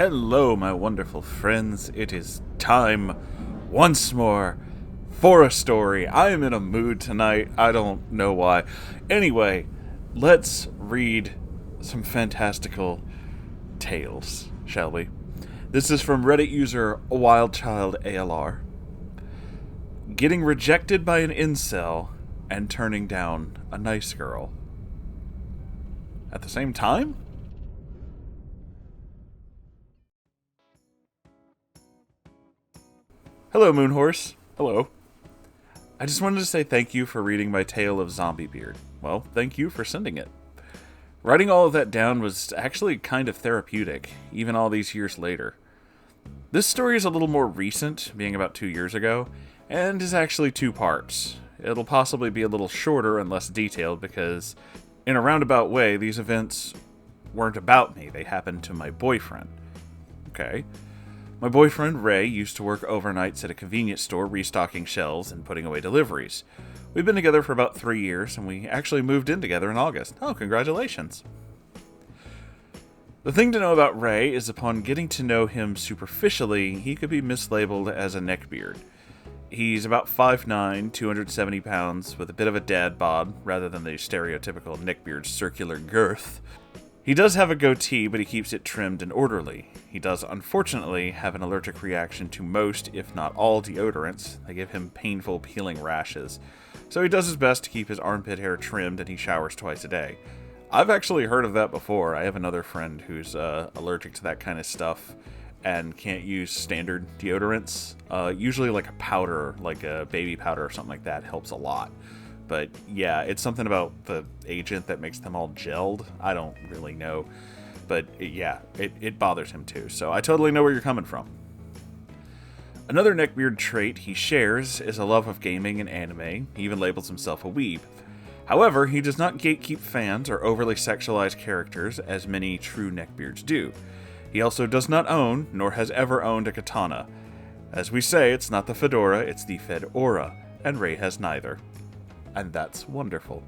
Hello, my wonderful friends. It is time once more for a story. I am in a mood tonight. I don't know why. Anyway, let's read some fantastical tales, shall we? This is from Reddit user WildChildALR. Getting rejected by an incel and turning down a nice girl. At the same time? Hello, Moonhorse. Hello. I just wanted to say thank you for reading my tale of Zombie Beard. Well, thank you for sending it. Writing all of that down was actually kind of therapeutic, even all these years later. This story is a little more recent, being about 2 years ago, and is actually 2 parts. It'll possibly be a little shorter and less detailed because, in a roundabout way, these events weren't about me. They happened to my boyfriend. Okay. My boyfriend, Ray, used to work overnights at a convenience store restocking shelves and putting away deliveries. We've been together for about 3 years, and we actually moved in together in August. Oh, congratulations. The thing to know about Ray is upon getting to know him superficially, he could be mislabeled as a neckbeard. He's about 5'9", 270 pounds, with a bit of a dad bod, rather than the stereotypical neckbeard's circular girth. He does have a goatee, but he keeps it trimmed and orderly. He does, unfortunately, have an allergic reaction to most, if not all, deodorants. They give him painful, peeling rashes. So he does his best to keep his armpit hair trimmed, and he showers twice a day. I've actually heard of that before. I have another friend who's allergic to that kind of stuff and can't use standard deodorants. Usually like a powder, like a baby powder or something like that, helps a lot. But yeah, it's something about the agent that makes them all gelled. I don't really know. But it bothers him too. So I totally know where you're coming from. Another neckbeard trait he shares is a love of gaming and anime. He even labels himself a weeb. However, he does not gatekeep fans or overly sexualize characters as many true neckbeards do. He also does not own, nor has ever owned, a katana. As we say, it's not the fedora, it's the fedora, and Ray has neither. And that's wonderful.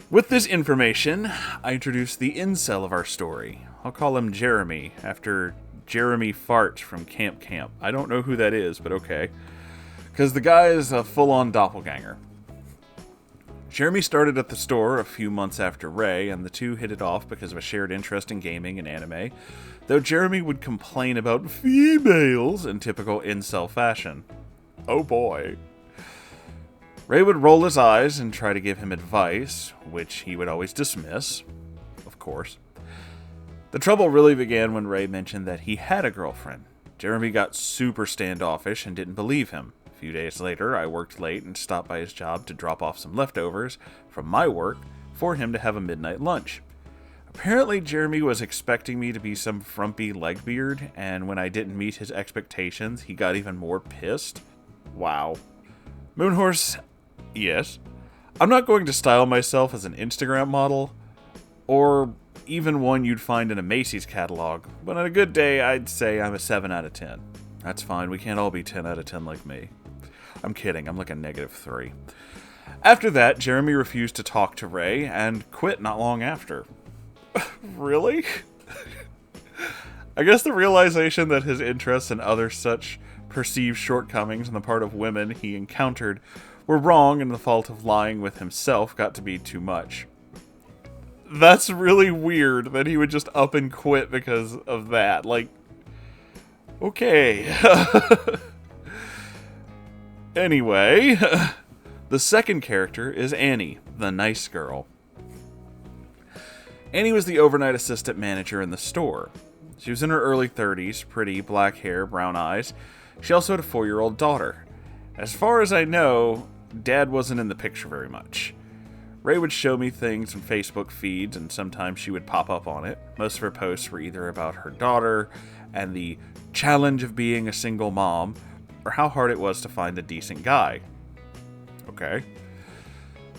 With this information, I introduce the incel of our story. I'll call him Jeremy, after Jeremy Fart from Camp Camp. I don't know who that is, but okay. Because the guy is a full-on doppelganger. Jeremy started at the store a few months after Ray, and the two hit it off because of a shared interest in gaming and anime, though Jeremy would complain about females in typical incel fashion. Oh boy. Ray would roll his eyes and try to give him advice, which he would always dismiss, of course. The trouble really began when Ray mentioned that he had a girlfriend. Jeremy got super standoffish and didn't believe him. A few days later, I worked late and stopped by his job to drop off some leftovers from my work for him to have a midnight lunch. Apparently, Jeremy was expecting me to be some frumpy legbeard, and when I didn't meet his expectations, he got even more pissed. Wow. Moonhorse, yes. I'm not going to style myself as an Instagram model, or even one you'd find in a Macy's catalog, but on a good day, I'd say I'm a 7 out of 10. That's fine, we can't all be 10 out of 10 like me. I'm kidding, I'm like a -3. After that, Jeremy refused to talk to Ray, and quit not long after. Really? I guess the realization that his interests and other such perceived shortcomings on the part of women he encountered were wrong, and the fault of lying with himself got to be too much. That's really weird that he would just up and quit because of that. Like, okay. Anyway, the second character is Annie, the nice girl. Annie was the overnight assistant manager in the store. She was in her early 30s, pretty, black hair, brown eyes. She also had a 4-year-old daughter. As far as I know, Dad wasn't in the picture very much. Ray would show me things on Facebook feeds, and sometimes she would pop up on it. Most of her posts were either about her daughter and the challenge of being a single mom, or how hard it was to find a decent guy. Okay.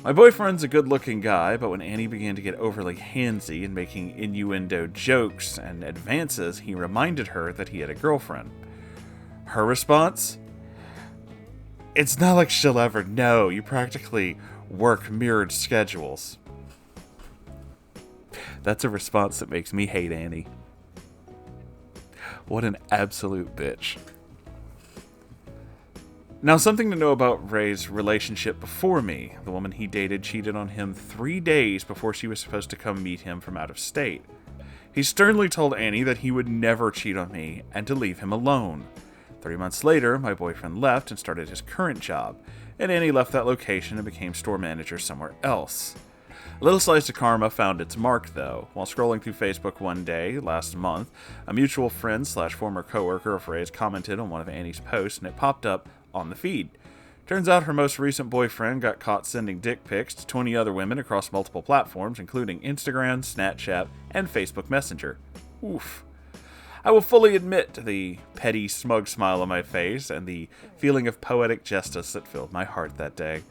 My boyfriend's a good-looking guy, but when Annie began to get overly handsy and making innuendo jokes and advances, he reminded her that he had a girlfriend. Her response? It's not like she'll ever know. You practically work mirrored schedules. That's a response that makes me hate Annie. What an absolute bitch. Now, something to know about Ray's relationship before me. The woman he dated cheated on him 3 days before she was supposed to come meet him from out of state. He sternly told Annie that he would never cheat on me and to leave him alone. 3 months later, my boyfriend left and started his current job, and Annie left that location and became store manager somewhere else. A little slice of karma found its mark, though. While scrolling through Facebook one day, last month, a mutual friend / former coworker of Ray's commented on one of Annie's posts, and it popped up on the feed. Turns out her most recent boyfriend got caught sending dick pics to 20 other women across multiple platforms, including Instagram, Snapchat, and Facebook Messenger. Oof. I will fully admit to the petty, smug smile on my face and the feeling of poetic justice that filled my heart that day.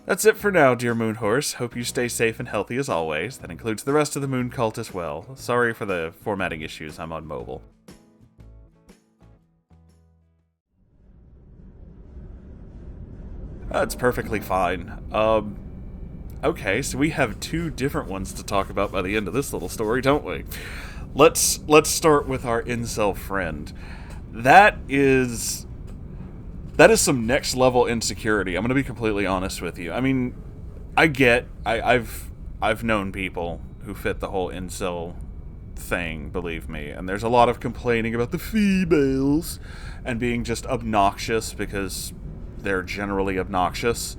That's it for now, dear Moonhorse. Hope you stay safe and healthy as always. That includes the rest of the Moon Cult as well. Sorry for the formatting issues, I'm on mobile. That's perfectly fine. Okay, so we have 2 different ones to talk about by the end of this little story, don't we? Let's start with our incel friend. That is some next level insecurity. I'm gonna be completely honest with you. I mean, I've known people who fit the whole incel thing, believe me, and there's a lot of complaining about the females and being just obnoxious because they're generally obnoxious,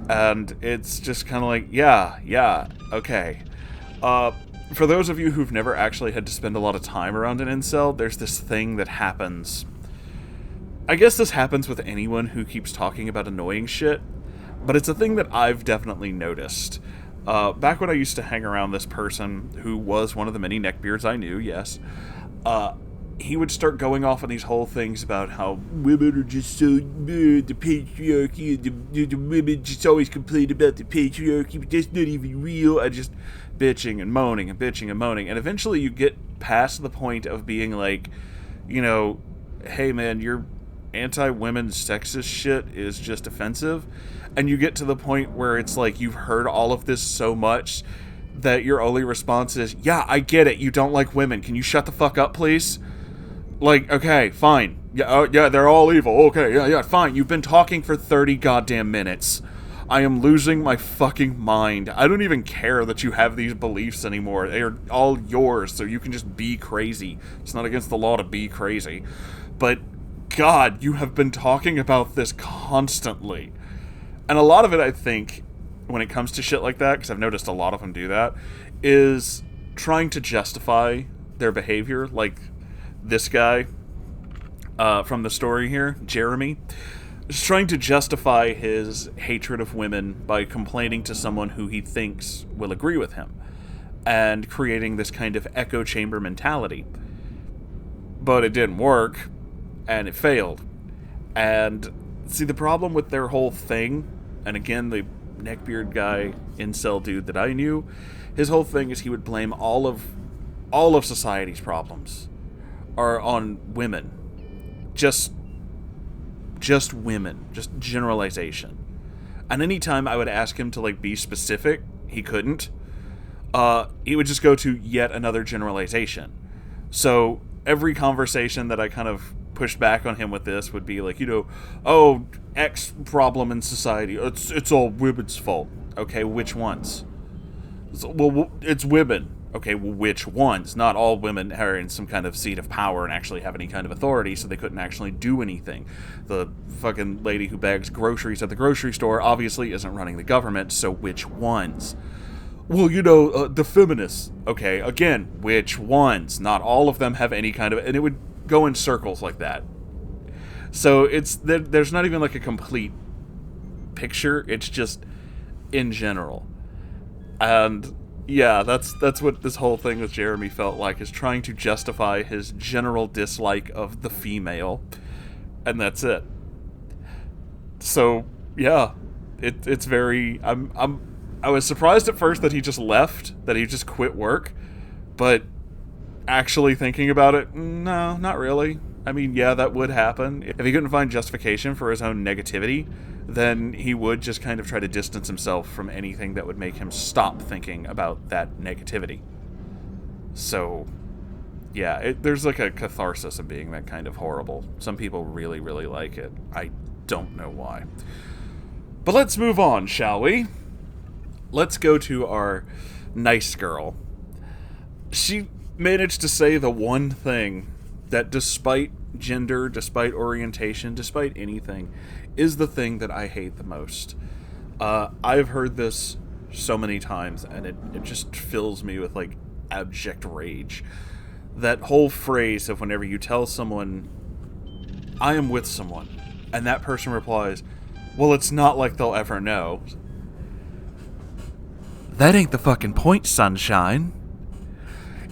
and it's just kind of like, yeah, okay. For those of you who've never actually had to spend a lot of time around an incel, there's this thing that happens. I guess this happens with anyone who keeps talking about annoying shit, but it's a thing that I've definitely noticed. Back when I used to hang around this person who was one of the many neckbeards I knew, yes, he would start going off on these whole things about how women are just so the patriarchy, the women just always complain about the patriarchy, but that's not even real. I just bitching and moaning and bitching and moaning, and eventually you get past the point of being like, you know, hey man, your anti-women sexist shit is just offensive, and you get to the point where it's like you've heard all of this so much that your only response is, yeah, I get it, you don't like women, can you shut the fuck up, please? Like, okay, fine. Yeah, they're all evil. Okay, yeah, fine. You've been talking for 30 goddamn minutes. I am losing my fucking mind. I don't even care that you have these beliefs anymore. They are all yours, so you can just be crazy. It's not against the law to be crazy. But, God, you have been talking about this constantly. And a lot of it, I think, when it comes to shit like that, because I've noticed a lot of them do that, is trying to justify their behavior, like this guy from the story here, Jeremy, is trying to justify his hatred of women by complaining to someone who he thinks will agree with him, and creating this kind of echo chamber mentality. But it didn't work, and it failed. And see, the problem with their whole thing, and again, the neckbeard guy, incel dude that I knew, his whole thing is he would blame all of society's problems are on women. Just women. Just generalization. And anytime I would ask him to, like, be specific, he couldn't. He would just go to yet another generalization. So every conversation that I kind of pushed back on him with this would be like, you know, oh, X problem in society, it's all women's fault. Okay, which ones? Well, it's women. Okay, well, which ones? Not all women are in some kind of seat of power and actually have any kind of authority, so they couldn't actually do anything. The fucking lady who bags groceries at the grocery store obviously isn't running the government, so which ones? Well, you know, the feminists. Okay, again, which ones? Not all of them have any kind of... And it would go in circles like that. So it's there's not even like a complete picture, it's just in general. And yeah, that's what this whole thing with Jeremy felt like, is trying to justify his general dislike of the female, and that's it. So yeah, it's very... I was surprised at first that he just left, that he just quit work, but actually thinking about it, no, not really. I mean, yeah, that would happen. If he couldn't find justification for his own negativity, then he would just kind of try to distance himself from anything that would make him stop thinking about that negativity. So, Yeah, there's like a catharsis in being that kind of horrible. Some people really, really like it. I don't know why. But let's move on, shall we? Let's go to our NiceGirl. She managed to say the one thing that, despite gender, despite orientation, despite anything, is the thing that I hate the most. I've heard this so many times, and it just fills me with, like, abject rage. That whole phrase of whenever you tell someone, I am with someone, and that person replies, well, it's not like they'll ever know. That ain't the fucking point, sunshine.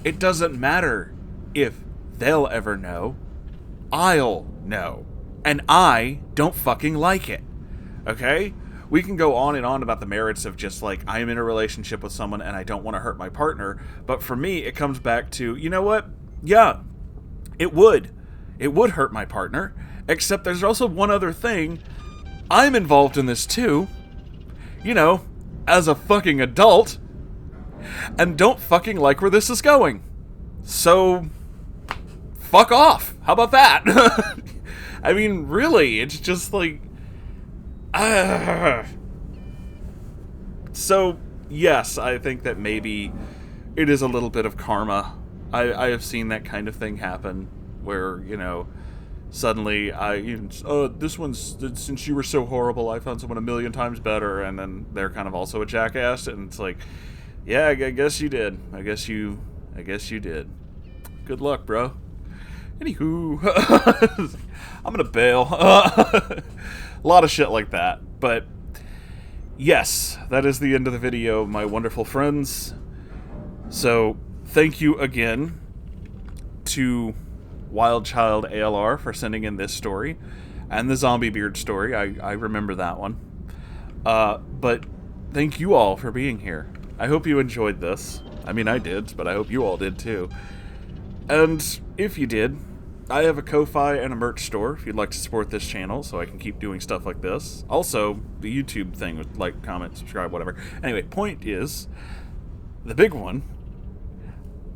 It doesn't matter if they'll ever know. I'll know. And I don't fucking like it. Okay? We can go on and on about the merits of just, like, I am in a relationship with someone and I don't want to hurt my partner. But for me, it comes back to, you know what? Yeah, it would. It would hurt my partner. Except there's also one other thing. I'm involved in this too. You know, as a fucking adult. And don't fucking like where this is going. So, fuck off. How about that? I mean, really, it's just like... So, yes, I think that maybe it is a little bit of karma. I have seen that kind of thing happen, where, you know, suddenly this one's, since you were so horrible, I found someone a million times better, and then they're kind of also a jackass, and it's like, yeah, I guess you did. I guess you did. Good luck, bro. Anywho, I'm gonna bail. A lot of shit like that. But yes, that is the end of the video, my wonderful friends. So thank you again to Wild Child ALR for sending in this story and the Zombie Beard story. I remember that one. But thank you all for being here. I hope you enjoyed this. I mean, I did, but I hope you all did too. And if you did, I have a Ko-Fi and a merch store if you'd like to support this channel so I can keep doing stuff like this. Also, the YouTube thing with like, comment, subscribe, whatever. Anyway, point is, the big one,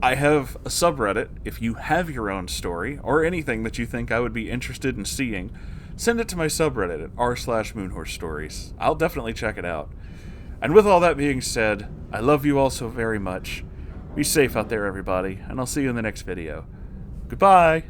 I have a subreddit. If you have your own story or anything that you think I would be interested in seeing, send it to my subreddit at r/Moonhorse Stories. I'll definitely check it out. And with all that being said, I love you all so very much. Be safe out there, everybody, and I'll see you in the next video. Goodbye!